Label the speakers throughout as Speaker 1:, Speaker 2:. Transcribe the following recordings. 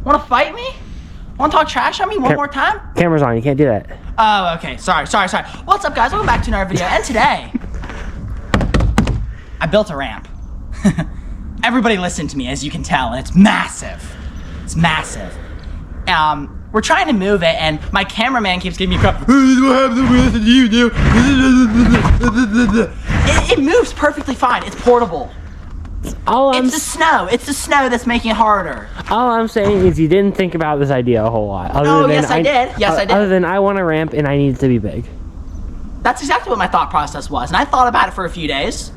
Speaker 1: Want to fight me? Want to talk trash on me one more time?
Speaker 2: Camera's on, you can't do that.
Speaker 1: Oh, okay. Sorry. What's up, guys? Welcome back to another video. And today, I built a ramp. Everybody listen to me, as you can tell, and it's massive. It's massive. We're trying to move it, and my cameraman keeps giving me crap. It moves perfectly fine. It's portable. It's the snow. It's the snow that's making it harder.
Speaker 2: All I'm saying is you didn't think about this idea a whole lot.
Speaker 1: Yes, I did. Yes, I did.
Speaker 2: Other than I want a ramp and I need it to be big.
Speaker 1: That's exactly what my thought process was, and I thought about it for a few days.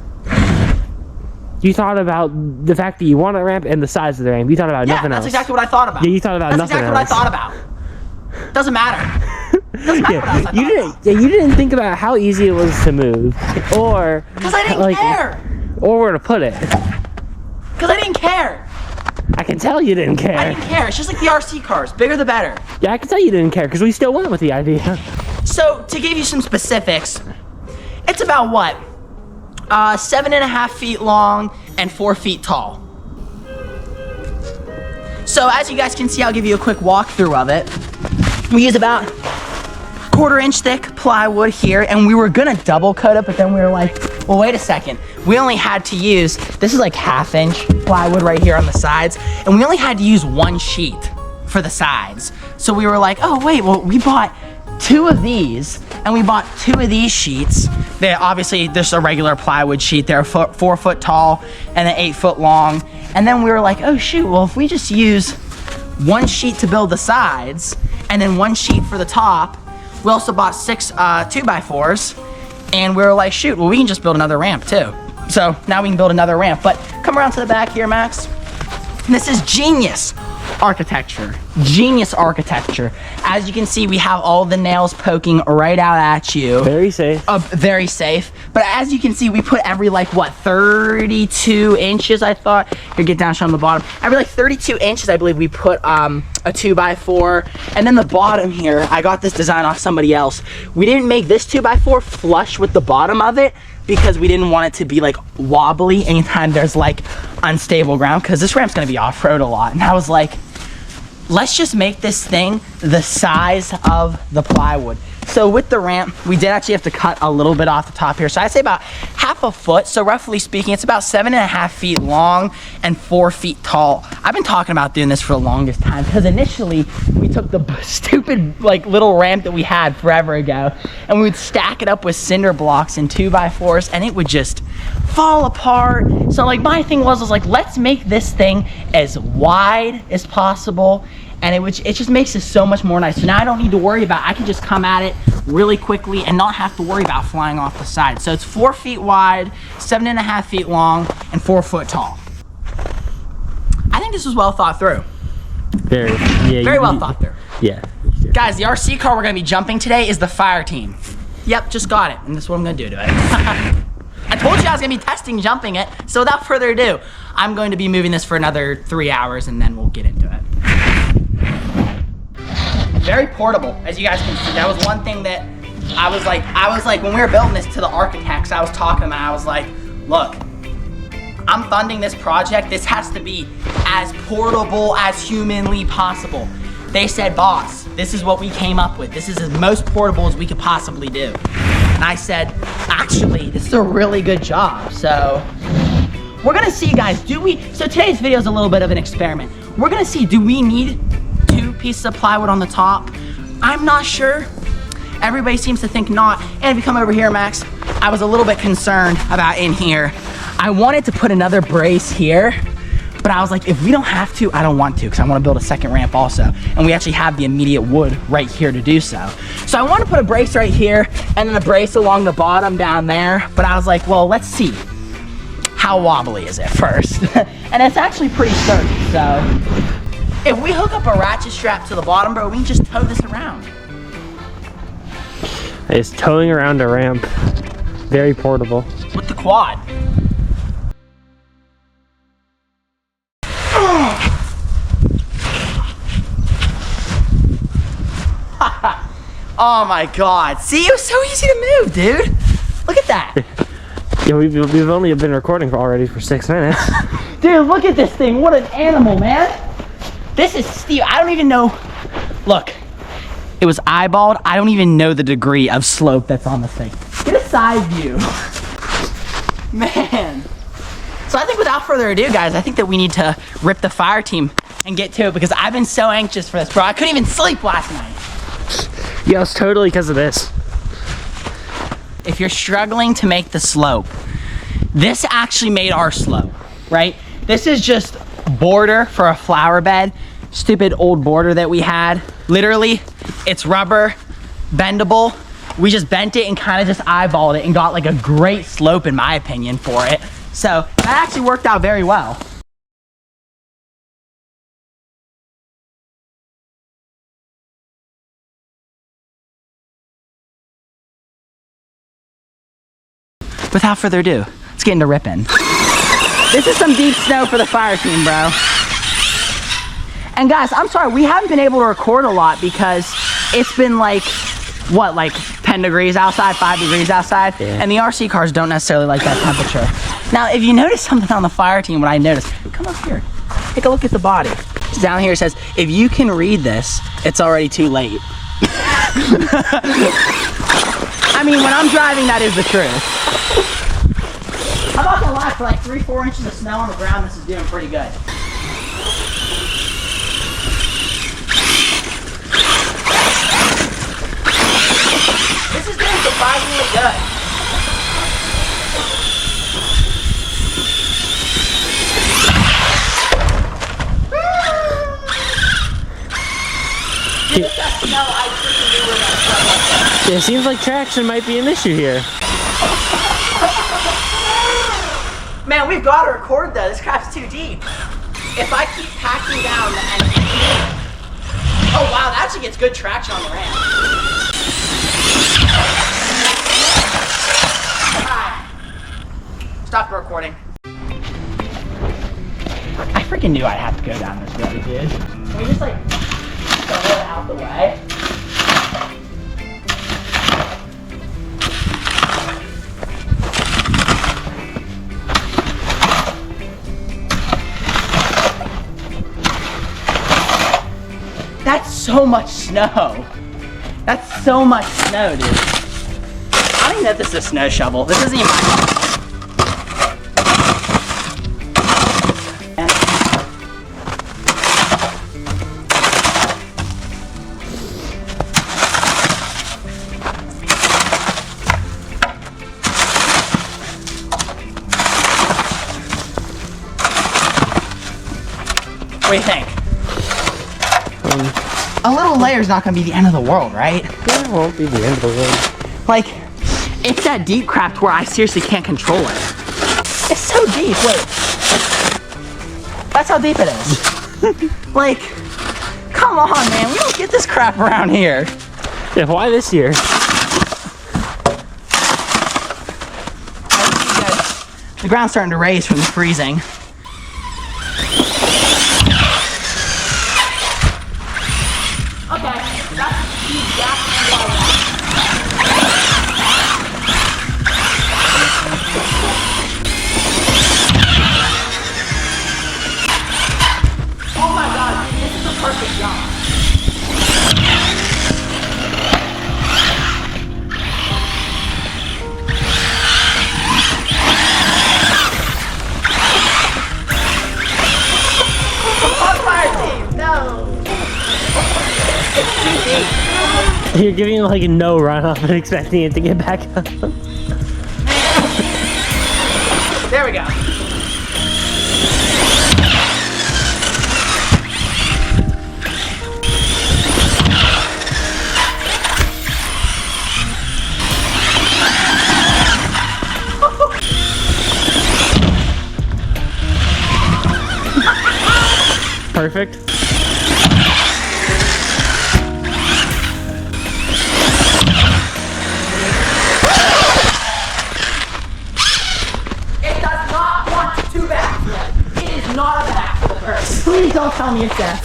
Speaker 2: You thought about the fact that you want a ramp and the size of the ramp. You thought about nothing else.
Speaker 1: That's exactly what I thought about.
Speaker 2: Yeah, you thought about nothing else.
Speaker 1: That's exactly what I thought about. Doesn't matter. Doesn't matter what else I thought about.
Speaker 2: You didn't think about how easy it was to move, or
Speaker 1: because I didn't care,
Speaker 2: or where to put it.
Speaker 1: Because I didn't care.
Speaker 2: I can tell you didn't care.
Speaker 1: I didn't care. It's just like the RC cars. Bigger the better.
Speaker 2: Yeah, I can tell you didn't care because we still went with the idea.
Speaker 1: So, to give you some specifics, it's about what? 7.5 feet long and 4 feet tall. So, as you guys can see, I'll give you a quick walkthrough of it. We use about 1/4 inch thick plywood here, and we were gonna double coat it, but then we were like, well, wait a second. We only had to use, this is like 1/2 inch plywood right here on the sides, and we only had to use 1 sheet for the sides. So we were like, oh wait, well, we bought 2 of these, and we bought 2 of these sheets. They obviously, there's a regular plywood sheet. They're 4 foot tall and then 8 foot long. And then we were like, oh shoot, well, if we just use 1 sheet to build the sides and then 1 sheet for the top. We also bought 6 2x4s, and we were like, shoot, well, we can just build another ramp too. So now we can build another ramp. But come around to the back here, Max. This is genius architecture. Genius architecture. As you can see, we have all the nails poking right out at you.
Speaker 2: Very safe.
Speaker 1: Very safe. But as you can see, we put every, like, what, 32 inches, I thought. Here, get down, show on the bottom. Every, like, 32 inches, I believe, we put a 2x4. And then the bottom here, I got this design off somebody else. We didn't make this 2x4 flush with the bottom of it because we didn't want it to be, like, wobbly anytime there's, like, unstable ground, because this ramp's gonna be off-road a lot. And I was like, let's just make this thing the size of the plywood. So with the ramp, we did actually have to cut a little bit off the top here. So I'd say about 1/2 foot. So roughly speaking, it's about 7.5 feet long and 4 feet tall. I've been talking about doing this for the longest time because initially we took the stupid like little ramp that we had forever ago and we would stack it up with cinder blocks and 2x4s and it would just fall apart. So like my thing was like, let's make this thing as wide as possible. And it just makes it so much more nice. So now I don't need to worry about, I can just come at it really quickly and not have to worry about flying off the side. So it's 4 feet wide, 7.5 feet long, and 4 foot tall. I think this was well thought through.
Speaker 2: Very well
Speaker 1: thought through.
Speaker 2: Yeah.
Speaker 1: Guys, the RC car we're gonna be jumping today is the Fireteam. Yep, just got it, and this is what I'm gonna do to it. I told you I was gonna be testing jumping it, so without further ado, I'm going to be moving this for another 3 hours and then we'll get into it. Very portable, as you guys can see. That was one thing that I was like when we were building this to the architects, I was talking to them and I was like, look, I'm funding this project. This has to be as portable as humanly possible. They said, boss, this is what we came up with. This is as most portable as we could possibly do. And I said, actually, this is a really good job. So we're gonna see, guys, so today's video is a little bit of an experiment. We're gonna see, do we need 2 pieces of plywood on the top? I'm not sure. Everybody seems to think not. And if you come over here, Max, I was a little bit concerned about in here. I wanted to put another brace here, but I was like, if we don't have to, I don't want to, because I want to build a second ramp also. And we actually have the immediate wood right here to do so. So I want to put a brace right here and then a brace along the bottom down there. But I was like, well, let's see. How wobbly is it first? And it's actually pretty sturdy, so. If we hook up a ratchet strap to the bottom, bro, we can just tow this around.
Speaker 2: It's towing around a ramp. Very portable.
Speaker 1: With the quad. Oh my God. See, it was so easy to move, dude. Look at that.
Speaker 2: Yeah, we've only been recording already for 6 minutes.
Speaker 1: Dude, look at this thing. What an animal, man. This is steep. I don't even know. Look, it was eyeballed. I don't even know the degree of slope that's on this thing. Get a side view. Man. So I think without further ado, guys, I think that we need to rip the fire team and get to it because I've been so anxious for this, bro. I couldn't even sleep last night.
Speaker 2: Yeah, it's totally because of this.
Speaker 1: If you're struggling to make the slope, this actually made our slope, right? This is just border for a flower bed. Stupid old border that we had. Literally, it's rubber, bendable. We just bent it and kind of just eyeballed it and got like a great slope in my opinion for it. So that actually worked out very well. Without further ado, let's get into ripping. This is some deep snow for the fire team, bro. And guys, I'm sorry, we haven't been able to record a lot because it's been like, what, like 10 degrees outside, 5 degrees outside?
Speaker 2: Yeah.
Speaker 1: And the RC cars don't necessarily like that temperature. Now, if you notice something on the fire team, what I noticed, come up here, take a look at the body. Down here it says, if you can read this, it's already too late. I mean, when I'm driving, that is the truth. I'm not gonna lie, for like 3-4 inches of snow on the ground, this is doing pretty good. This is doing surprisingly good.
Speaker 2: It seems like traction might be an issue here.
Speaker 1: Man, we've got to record though. This crap's too deep. If I keep packing down the engine. Oh wow, that actually gets good traction on the ramp. Alright. Stop the recording. I freaking knew I'd have to go down this road, dude. Can we just like throw it out the way? That's so much snow. That's so much snow, dude. I don't even know if this is a snow shovel. This isn't even my What do you think? A little layer is not going to be the end of the world, right?
Speaker 2: Yeah, it won't be the end of the world.
Speaker 1: Like, it's that deep crap to where I seriously can't control it. It's so deep, wait. That's how deep it is. Like, come on, man. We don't get this crap around here.
Speaker 2: Yeah, why this year?
Speaker 1: The ground's starting to raise from the freezing.
Speaker 2: You're giving him like a no run off and expecting it to get back up.
Speaker 1: There we go.
Speaker 2: Perfect.
Speaker 1: Please don't tell me it's that.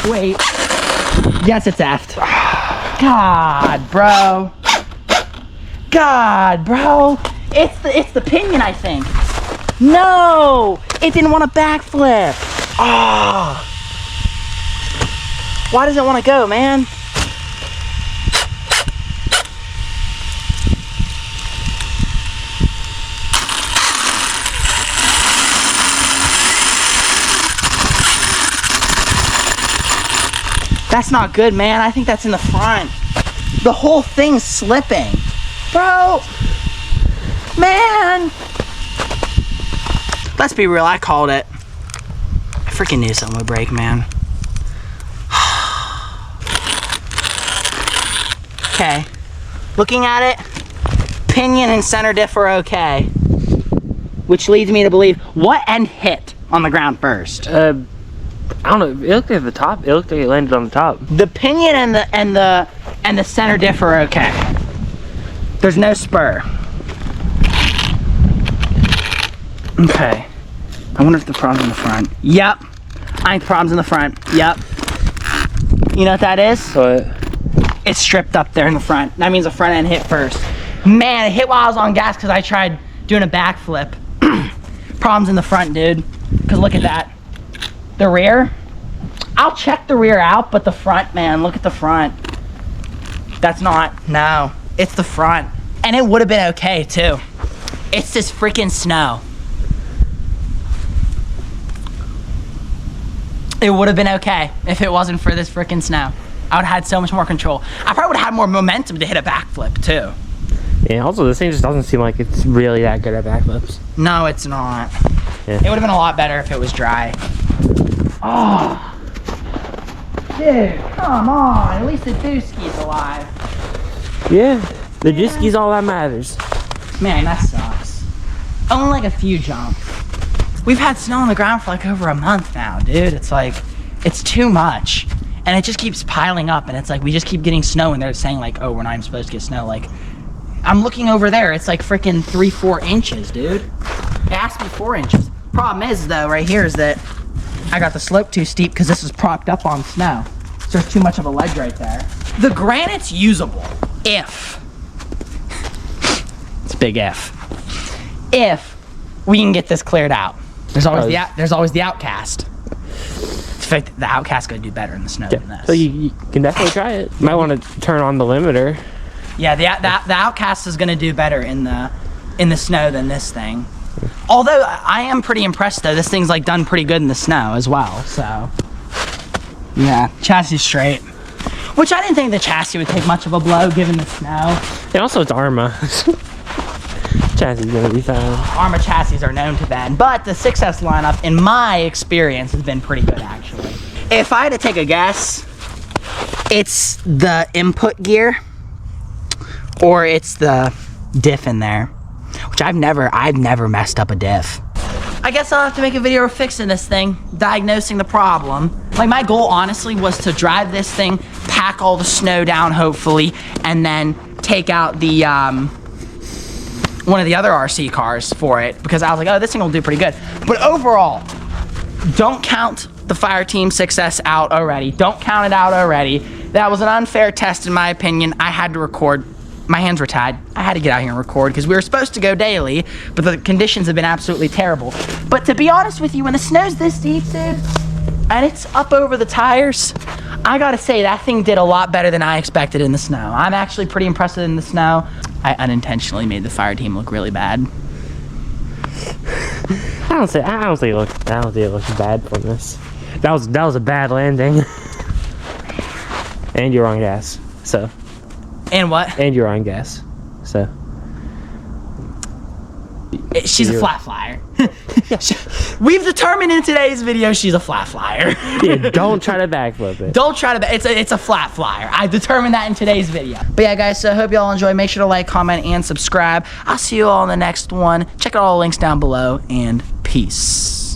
Speaker 1: Wait. Yes, it's aft. God, bro. God, bro. It's the pinion, I think. No, it didn't want to backflip. Oh. Why does it want to go, man? That's not good, man. I think that's in the front. The whole thing's slipping. Bro. Man. Let's be real, I called it. I freaking knew something would break, man. Okay. Looking at it, pinion and center diff are okay. Which leads me to believe, what end hit on the ground first?
Speaker 2: I don't know. It looked at the top. It looked like it landed on the top.
Speaker 1: The pinion and the center diff are okay. There's no spur. Okay. I wonder if the problem's in the front. Yep. I think the problem's in the front. Yep. You know what that is?
Speaker 2: What?
Speaker 1: It's stripped up there in the front. That means the front end hit first. Man, it hit while I was on gas because I tried doing a backflip. Problem's in the front, dude. Because look at that. The rear, I'll check the rear out, but the front, man, look at the front. That's not, no, it's the front. And it would have been okay too. It's this freaking snow. It would have been okay if it wasn't for this freaking snow. I would have had so much more control. I probably would have had more momentum to hit a backflip too.
Speaker 2: Yeah, also this thing just doesn't seem like it's really that good at backflips.
Speaker 1: No, it's not.
Speaker 2: Yeah.
Speaker 1: It would have been a lot better if it was dry. Oh, dude, come on. At least the Dooskie's alive.
Speaker 2: Yeah, the Jiski's all that matters.
Speaker 1: Man, that sucks. Only like a few jumps. We've had snow on the ground for like over a month now, dude. It's like, it's too much. And it just keeps piling up, and it's like we just keep getting snow, and they're saying like, oh, we're not even supposed to get snow. Like, I'm looking over there, it's like freaking 3-4 inches, dude. It has to be 4 inches. Problem is though, right here is that I got the slope too steep because this is propped up on snow. So there's too much of a ledge right there. The granite's usable if, it's a big if we can get this cleared out. There's always the outcast. In fact, the outcast could do better in the snow than this.
Speaker 2: So you can definitely try it. You might want to turn on the limiter.
Speaker 1: Yeah, the outcast is gonna do better in the snow than this thing. Although I am pretty impressed though, this thing's like done pretty good in the snow as well. So yeah, chassis straight. Which I didn't think the chassis would take much of a blow given the snow.
Speaker 2: And also it's Arrma. Chassis is gonna be fine.
Speaker 1: Arrma chassis are known to bend, but the 6S lineup, in my experience, has been pretty good actually. If I had to take a guess, it's the input gear or it's the diff in there, which I've never messed up a diff. I guess I'll have to make a video of fixing this thing, diagnosing the problem. Like my goal honestly was to drive this thing, pack all the snow down hopefully, and then take out the one of the other RC cars for it because I was like, oh, this thing will do pretty good. But overall, don't count the Fireteam 6S out already. Don't count it out already. That was an unfair test in my opinion. I had to record. My hands were tied. I had to get out here and record because we were supposed to go daily, but the conditions have been absolutely terrible. But to be honest with you, when the snow's this deep, dude, and it's up over the tires, I gotta say that thing did a lot better than I expected in the snow. I'm actually pretty impressed with it in the snow. I unintentionally made the Fireteam look really bad.
Speaker 2: I don't think it looks bad from this. That was a bad landing. And you're on gas, so.
Speaker 1: And what?
Speaker 2: And you're on gas, so.
Speaker 1: She's a flat flyer. We've determined in today's video she's a flat flyer.
Speaker 2: Yeah, don't try to backflip it.
Speaker 1: Don't try to, it's a flat flyer. I determined that in today's video. But yeah, guys, so I hope you all enjoy. Make sure to like, comment, and subscribe. I'll see you all in the next one. Check out all the links down below, and peace.